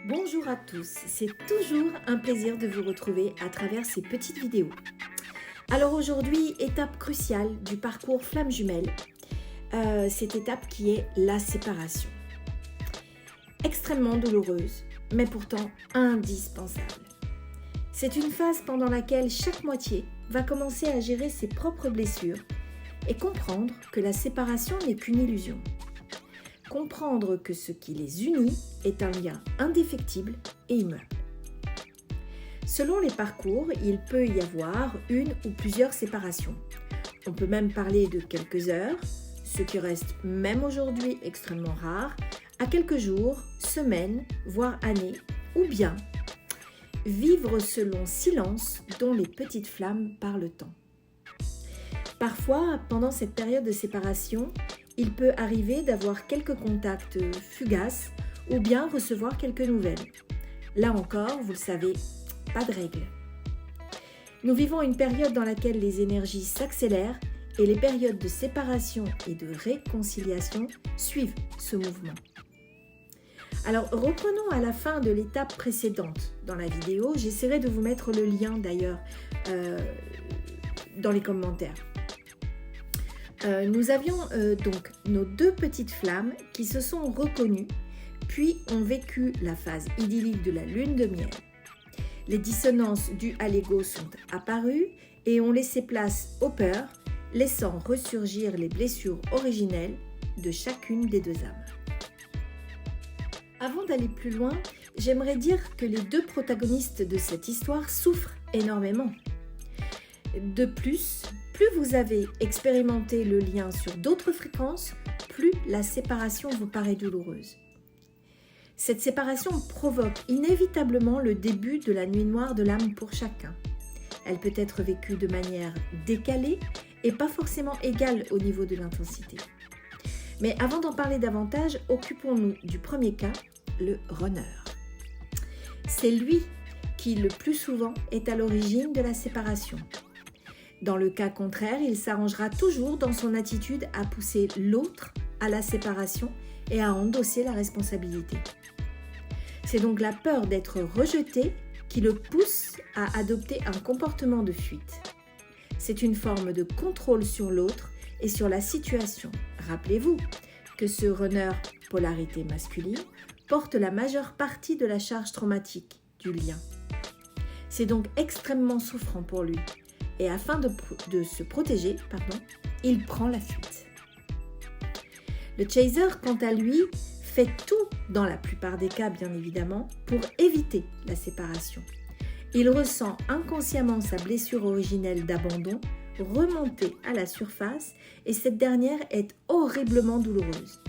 Bonjour à tous, c'est toujours un plaisir de vous retrouver à travers ces petites vidéos. Alors aujourd'hui, étape cruciale du parcours flamme jumelle, cette étape qui est la séparation. Extrêmement douloureuse, mais pourtant indispensable. C'est une phase pendant laquelle chaque moitié va commencer à gérer ses propres blessures et comprendre que la séparation n'est qu'une illusion. Comprendre que ce qui les unit est un lien indéfectible et immuable. Selon les parcours, il peut y avoir une ou plusieurs séparations. On peut même parler de quelques heures, ce qui reste même aujourd'hui extrêmement rare, à quelques jours, semaines, voire années, ou bien vivre selon silence dont les petites flammes par le temps. Parfois, pendant cette période de séparation, il peut arriver d'avoir quelques contacts fugaces ou bien recevoir quelques nouvelles. Là encore, vous le savez, pas de règle. Nous vivons une période dans laquelle les énergies s'accélèrent et les périodes de séparation et de réconciliation suivent ce mouvement. Alors, reprenons à la fin de l'étape précédente dans la vidéo. J'essaierai de vous mettre le lien d'ailleurs dans les commentaires. Nous avions donc nos deux petites flammes qui se sont reconnues, puis ont vécu la phase idyllique de la lune de miel. Les dissonances dues à l'ego sont apparues et ont laissé place aux peurs, laissant ressurgir les blessures originelles de chacune des deux âmes. Avant d'aller plus loin, j'aimerais dire que les deux protagonistes de cette histoire souffrent énormément. De plus vous avez expérimenté le lien sur d'autres fréquences, plus la séparation vous paraît douloureuse. Cette séparation provoque inévitablement le début de la nuit noire de l'âme pour chacun. Elle peut être vécue de manière décalée et pas forcément égale au niveau de l'intensité. Mais avant d'en parler davantage, occupons-nous du premier cas, le runner. C'est lui qui, le plus souvent, est à l'origine de la séparation. Dans le cas contraire, il s'arrangera toujours dans son attitude à pousser l'autre à la séparation et à endosser la responsabilité. C'est donc la peur d'être rejeté qui le pousse à adopter un comportement de fuite. C'est une forme de contrôle sur l'autre et sur la situation. Rappelez-vous que ce runner polarité masculine porte la majeure partie de la charge traumatique du lien. C'est donc extrêmement souffrant pour lui. Et afin de se protéger, il prend la fuite. Le chaser, quant à lui, fait tout, dans la plupart des cas bien évidemment, pour éviter la séparation. Il ressent inconsciemment sa blessure originelle d'abandon remonter à la surface et cette dernière est horriblement douloureuse.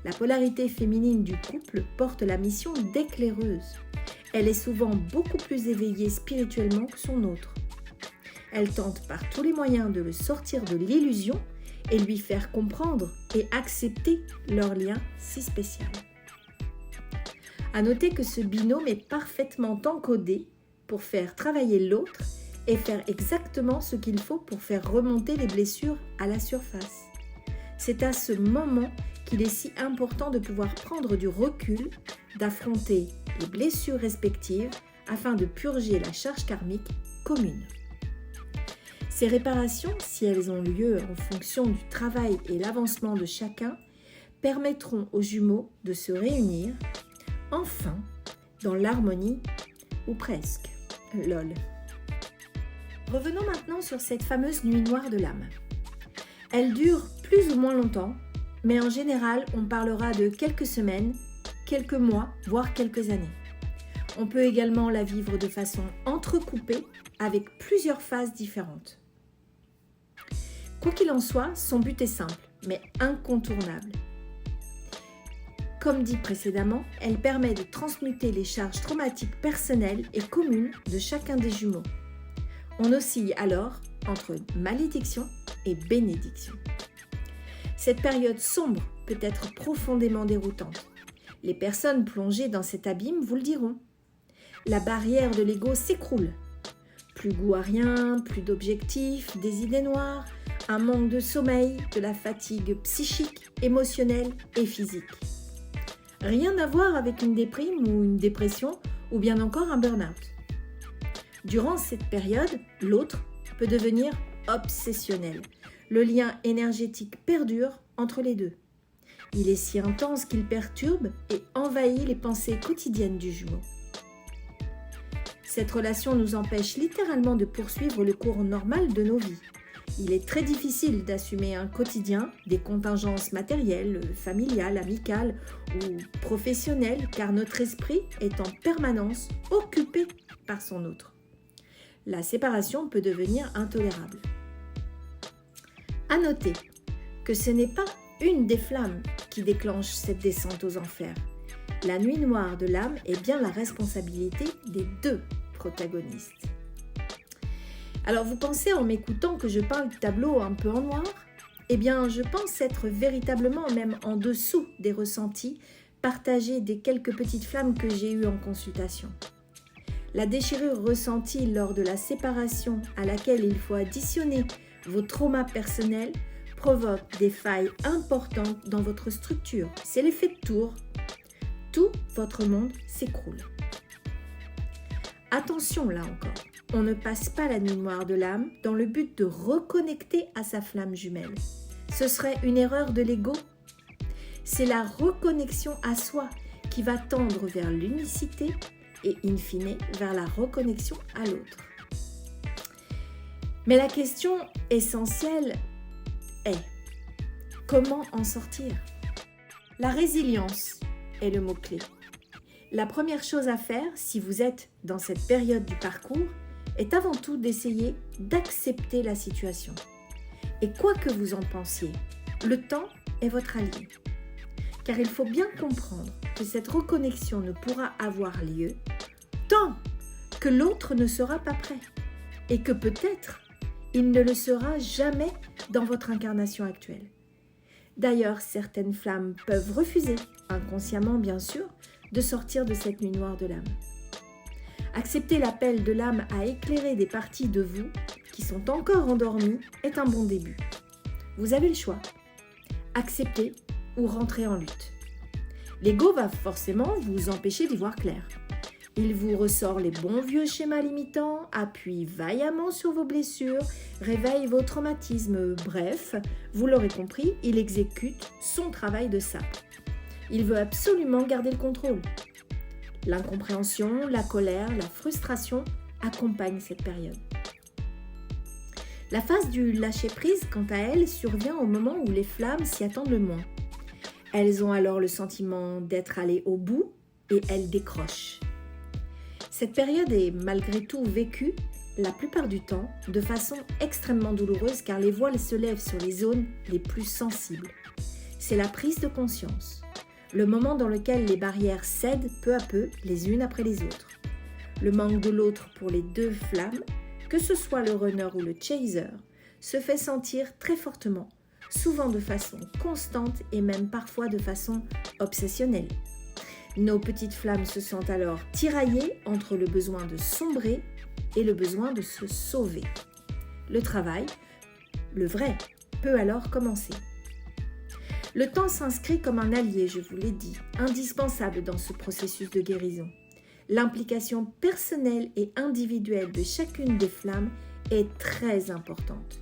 La polarité féminine du couple porte la mission d'éclaireuse. Elle est souvent beaucoup plus éveillée spirituellement que son autre. Elle tente par tous les moyens de le sortir de l'illusion et lui faire comprendre et accepter leur lien si spécial. À noter que ce binôme est parfaitement encodé pour faire travailler l'autre et faire exactement ce qu'il faut pour faire remonter les blessures à la surface. C'est à ce moment qu'il est si important de pouvoir prendre du recul, d'affronter les blessures respectives afin de purger la charge karmique commune. Ces réparations, si elles ont lieu en fonction du travail et l'avancement de chacun, permettront aux jumeaux de se réunir, enfin, dans l'harmonie, ou presque. Lol. Revenons maintenant sur cette fameuse nuit noire de l'âme. Elle dure plus ou moins longtemps, mais en général, on parlera de quelques semaines, quelques mois, voire quelques années. On peut également la vivre de façon entrecoupée, avec plusieurs phases différentes. Quoi qu'il en soit, son but est simple, mais incontournable. Comme dit précédemment, elle permet de transmuter les charges traumatiques personnelles et communes de chacun des jumeaux. On oscille alors entre malédiction et bénédiction. Cette période sombre peut être profondément déroutante. Les personnes plongées dans cet abîme vous le diront. La barrière de l'ego s'écroule. Plus goût à rien, plus d'objectifs, des idées noires, un manque de sommeil, de la fatigue psychique, émotionnelle et physique. Rien à voir avec une déprime ou une dépression ou bien encore un burn-out. Durant cette période, l'autre peut devenir obsessionnel. Le lien énergétique perdure entre les deux. Il est si intense qu'il perturbe et envahit les pensées quotidiennes du jumeau. Cette relation nous empêche littéralement de poursuivre le cours normal de nos vies. Il est très difficile d'assumer un quotidien, des contingences matérielles, familiales, amicales ou professionnelles, car notre esprit est en permanence occupé par son autre. La séparation peut devenir intolérable. À noter que ce n'est pas une des flammes qui déclenche cette descente aux enfers. La nuit noire de l'âme est bien la responsabilité des deux protagonistes. Alors vous pensez en m'écoutant que je parle du tableau un peu en noir ? Eh bien, je pense être véritablement même en dessous des ressentis partagés des quelques petites flammes que j'ai eues en consultation. La déchirure ressentie lors de la séparation à laquelle il faut additionner vos traumas personnels provoque des failles importantes dans votre structure. C'est l'effet de tour. Tout votre monde s'écroule. Attention là encore, on ne passe pas la nuit noire de l'âme dans le but de reconnecter à sa flamme jumelle. Ce serait une erreur de l'ego. C'est la reconnexion à soi qui va tendre vers l'unicité et in fine vers la reconnexion à l'autre. Mais la question essentielle est comment en sortir ? La résilience est le mot-clé. La première chose à faire, si vous êtes dans cette période du parcours, est avant tout d'essayer d'accepter la situation. Et quoi que vous en pensiez, le temps est votre allié. Car il faut bien comprendre que cette reconnexion ne pourra avoir lieu tant que l'autre ne sera pas prêt. Et que peut-être, il ne le sera jamais dans votre incarnation actuelle. D'ailleurs, certaines flammes peuvent refuser, inconsciemment bien sûr, de sortir de cette nuit noire de l'âme. Accepter l'appel de l'âme à éclairer des parties de vous qui sont encore endormies est un bon début. Vous avez le choix. Accepter ou rentrer en lutte. L'ego va forcément vous empêcher d'y voir clair. Il vous ressort les bons vieux schémas limitants, appuie vaillamment sur vos blessures, réveille vos traumatismes. Bref, vous l'aurez compris, il exécute son travail de sape. Il veut absolument garder le contrôle. L'incompréhension, la colère, la frustration accompagnent cette période. La phase du lâcher-prise, quant à elle, survient au moment où les flammes s'y attendent le moins. Elles ont alors le sentiment d'être allées au bout et elles décrochent. Cette période est malgré tout vécue, la plupart du temps, de façon extrêmement douloureuse car les voiles se lèvent sur les zones les plus sensibles. C'est la prise de conscience, le moment dans lequel les barrières cèdent peu à peu les unes après les autres. Le manque de l'autre pour les deux flammes, que ce soit le runner ou le chaser, se fait sentir très fortement, souvent de façon constante et même parfois de façon obsessionnelle. Nos petites flammes se sentent alors tiraillées entre le besoin de sombrer et le besoin de se sauver. Le travail, le vrai, peut alors commencer. Le temps s'inscrit comme un allié, je vous l'ai dit, indispensable dans ce processus de guérison. L'implication personnelle et individuelle de chacune des flammes est très importante.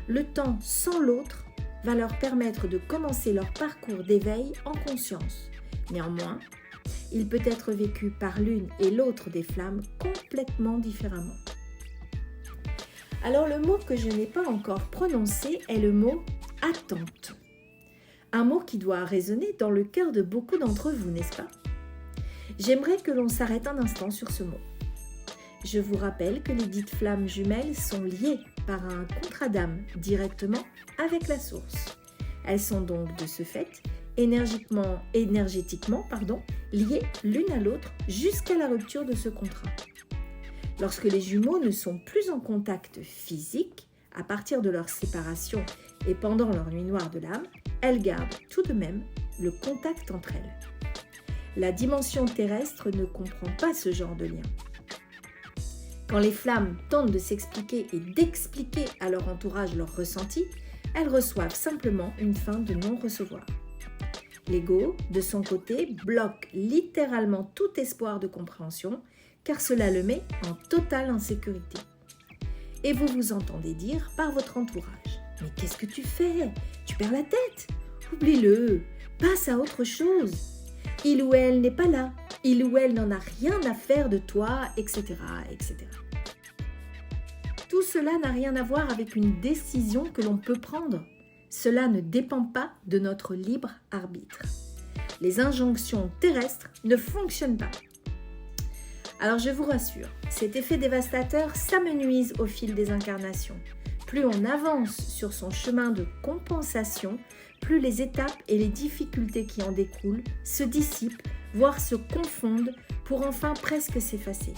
Le temps sans l'autre va leur permettre de commencer leur parcours d'éveil en conscience. Néanmoins, il peut être vécu par l'une et l'autre des flammes complètement différemment. Alors le mot que je n'ai pas encore prononcé est le mot « attente ». Un mot qui doit résonner dans le cœur de beaucoup d'entre vous, n'est-ce pas ? J'aimerais que l'on s'arrête un instant sur ce mot. Je vous rappelle que les dites flammes jumelles sont liées par un contrat d'âme directement avec la source. Elles sont donc de ce fait énergétiquement, liées l'une à l'autre jusqu'à la rupture de ce contrat. Lorsque les jumeaux ne sont plus en contact physique, à partir de leur séparation et pendant leur nuit noire de l'âme, elles gardent tout de même le contact entre elles. La dimension terrestre ne comprend pas ce genre de lien. Quand les flammes tentent de s'expliquer et d'expliquer à leur entourage leurs ressentis, elles reçoivent simplement une fin de non-recevoir. L'ego, de son côté, bloque littéralement tout espoir de compréhension, car cela le met en totale insécurité. Et vous vous entendez dire par votre entourage: « Mais qu'est-ce que tu fais? Tu perds la tête. Oublie-le, passe à autre chose. Il ou elle n'est pas là, il ou elle n'en a rien à faire de toi, etc. etc. » Tout cela n'a rien à voir avec une décision que l'on peut prendre. Cela ne dépend pas de notre libre arbitre. Les injonctions terrestres ne fonctionnent pas. Alors je vous rassure, cet effet dévastateur s'amenuise au fil des incarnations. Plus on avance sur son chemin de compensation, plus les étapes et les difficultés qui en découlent se dissipent, voire se confondent pour enfin presque s'effacer.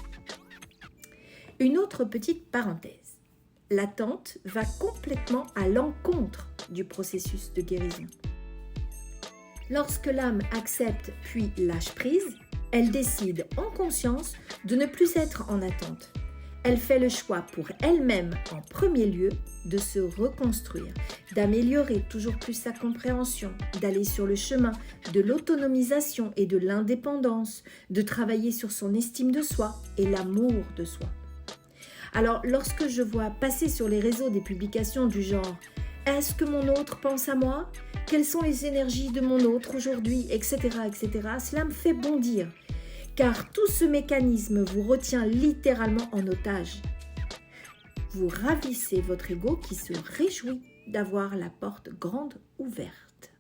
Une autre petite parenthèse. L'attente va complètement à l'encontre du processus de guérison. Lorsque l'âme accepte puis lâche prise, elle décide en conscience de ne plus être en attente. Elle fait le choix pour elle-même en premier lieu de se reconstruire, d'améliorer toujours plus sa compréhension, d'aller sur le chemin de l'autonomisation et de l'indépendance, de travailler sur son estime de soi et l'amour de soi. Alors, lorsque je vois passer sur les réseaux des publications du genre « Est-ce que mon autre pense à moi ? Quelles sont les énergies de mon autre aujourd'hui ? etc. etc. » cela me fait bondir, car tout ce mécanisme vous retient littéralement en otage. Vous ravissez votre ego qui se réjouit d'avoir la porte grande ouverte.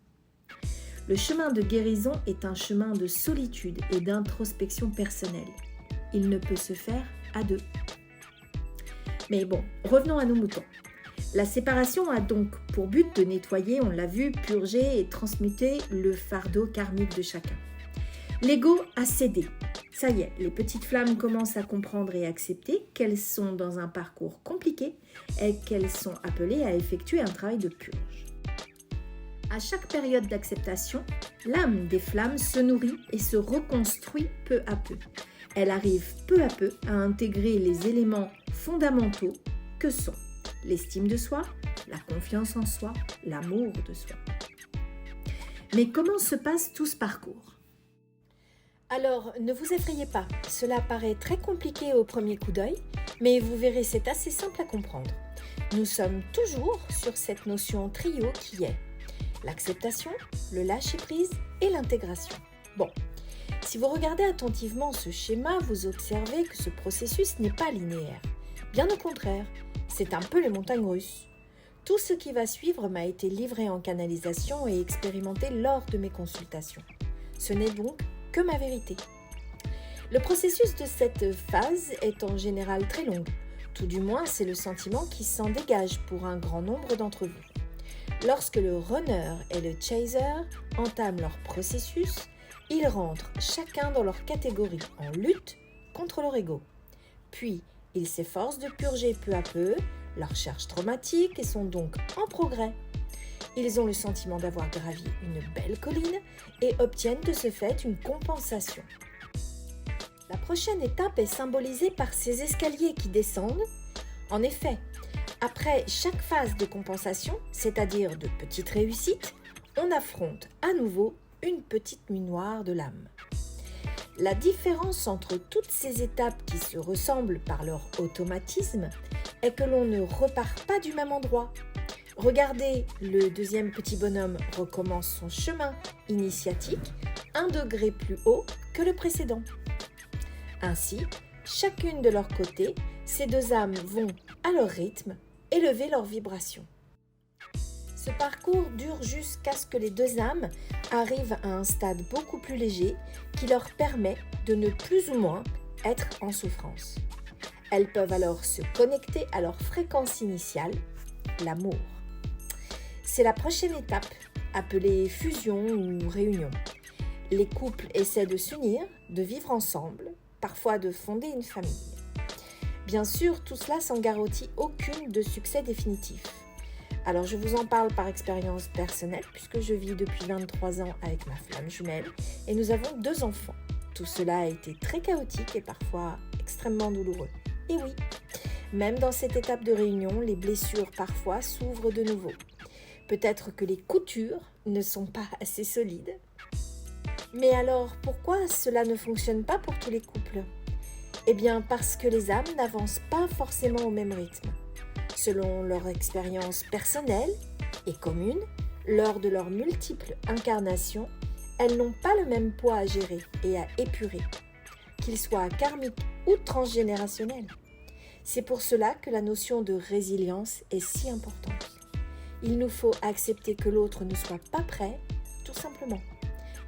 Le chemin de guérison est un chemin de solitude et d'introspection personnelle. Il ne peut se faire à deux. Mais bon, revenons à nos moutons. La séparation a donc pour but de nettoyer, on l'a vu, purger et transmuter le fardeau karmique de chacun. L'ego a cédé. Ça y est, les petites flammes commencent à comprendre et accepter qu'elles sont dans un parcours compliqué et qu'elles sont appelées à effectuer un travail de purge. À chaque période d'acceptation, l'âme des flammes se nourrit et se reconstruit peu à peu. Elle arrive peu à peu à intégrer les éléments fondamentaux que sont l'estime de soi, la confiance en soi, l'amour de soi. Mais comment se passe tout ce parcours ? Alors, ne vous effrayez pas, cela paraît très compliqué au premier coup d'œil, mais vous verrez, c'est assez simple à comprendre. Nous sommes toujours sur cette notion trio qui est l'acceptation, le lâcher-prise et l'intégration. Bon, si vous regardez attentivement ce schéma, vous observez que ce processus n'est pas linéaire. Bien au contraire, c'est un peu les montagnes russes. Tout ce qui va suivre m'a été livré en canalisation et expérimenté lors de mes consultations. Ce n'est donc que ma vérité. Le processus de cette phase est en général très long. Tout du moins, c'est le sentiment qui s'en dégage pour un grand nombre d'entre vous. Lorsque le runner et le chaser entament leur processus, ils rentrent chacun dans leur catégorie en lutte contre leur ego. Puis, ils s'efforcent de purger peu à peu leurs charges traumatiques et sont donc en progrès. Ils ont le sentiment d'avoir gravi une belle colline et obtiennent de ce fait une compensation. La prochaine étape est symbolisée par ces escaliers qui descendent. En effet, après chaque phase de compensation, c'est-à-dire de petites réussites, on affronte à nouveau une petite nuit noire de l'âme. La différence entre toutes ces étapes qui se ressemblent par leur automatisme est que l'on ne repart pas du même endroit. Regardez, le deuxième petit bonhomme recommence son chemin initiatique 1 degré plus haut que le précédent. Ainsi, chacune de leur côté, ces deux âmes vont, à leur rythme, élever leur vibration. Ce parcours dure jusqu'à ce que les deux âmes arrivent à un stade beaucoup plus léger qui leur permet de ne plus ou moins être en souffrance. Elles peuvent alors se connecter à leur fréquence initiale, l'amour. C'est la prochaine étape, appelée fusion ou réunion. Les couples essaient de s'unir, de vivre ensemble, parfois de fonder une famille. Bien sûr, tout cela sans garantie aucune de succès définitif. Alors je vous en parle par expérience personnelle puisque je vis depuis 23 ans avec ma flamme jumelle et nous avons 2 enfants. Tout cela a été très chaotique et parfois extrêmement douloureux. Et oui, même dans cette étape de réunion, les blessures parfois s'ouvrent de nouveau. Peut-être que les coutures ne sont pas assez solides. Mais alors, pourquoi cela ne fonctionne pas pour tous les couples? Eh bien, parce que les âmes n'avancent pas forcément au même rythme. Selon leur expérience personnelle et commune, lors de leurs multiples incarnations, elles n'ont pas le même poids à gérer et à épurer, qu'il soit karmique ou transgénérationnel. C'est pour cela que la notion de résilience est si importante. Il nous faut accepter que l'autre ne soit pas prêt, tout simplement,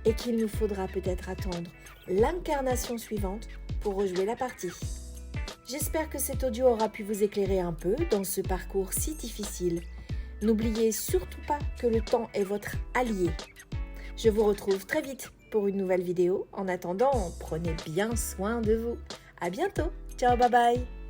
et qu'il nous faudra peut-être attendre l'incarnation suivante pour rejouer la partie. J'espère que cet audio aura pu vous éclairer un peu dans ce parcours si difficile. N'oubliez surtout pas que le temps est votre allié. Je vous retrouve très vite pour une nouvelle vidéo. En attendant, prenez bien soin de vous. À bientôt. Ciao, bye bye.